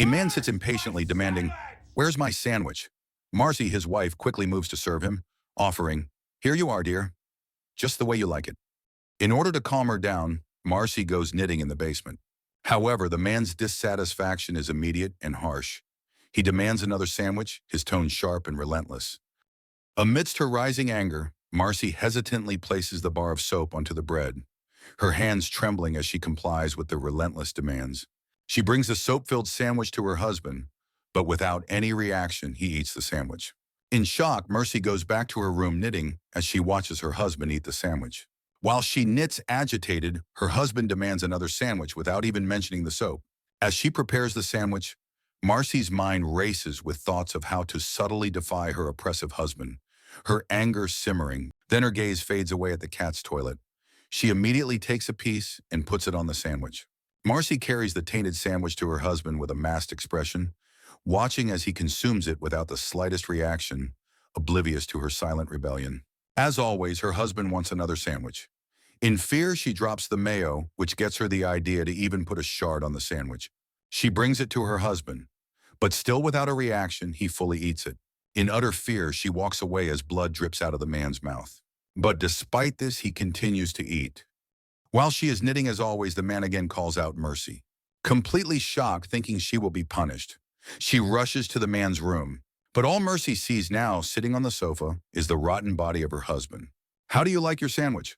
A man sits impatiently demanding, "Where's my sandwich?" Marcy, his wife, quickly moves to serve him, offering, "Here you are, dear, just the way you like it." In order to calm her down, Marcy goes knitting in the basement. However, the man's dissatisfaction is immediate and harsh. He demands another sandwich, his tone sharp and relentless. Amidst her rising anger, Marcy hesitantly places the bar of soap onto the bread, her hands trembling as she complies with the relentless demands. She brings the soap-filled sandwich to her husband, but without any reaction, he eats the sandwich. In shock, Mercy goes back to her room knitting as she watches her husband eat the sandwich. While she knits agitated, her husband demands another sandwich without even mentioning the soap. As she prepares the sandwich, Marcy's mind races with thoughts of how to subtly defy her oppressive husband, her anger simmering. Then her gaze fades away at the cat's toilet. She immediately takes a piece and puts it on the sandwich. Marcy carries the tainted sandwich to her husband with a masked expression, watching as he consumes it without the slightest reaction, oblivious to her silent rebellion. As always, her husband wants another sandwich. In fear, she drops the mayo, which gets her the idea to even put a shard on the sandwich. She brings it to her husband, but still without a reaction, he fully eats it. In utter fear, she walks away as blood drips out of the man's mouth. But despite this, he continues to eat. While she is knitting as always, the man again calls out Mercy. Completely shocked, thinking she will be punished, she rushes to the man's room. But all Mercy sees now, sitting on the sofa, is the rotten body of her husband. "How do you like your sandwich?"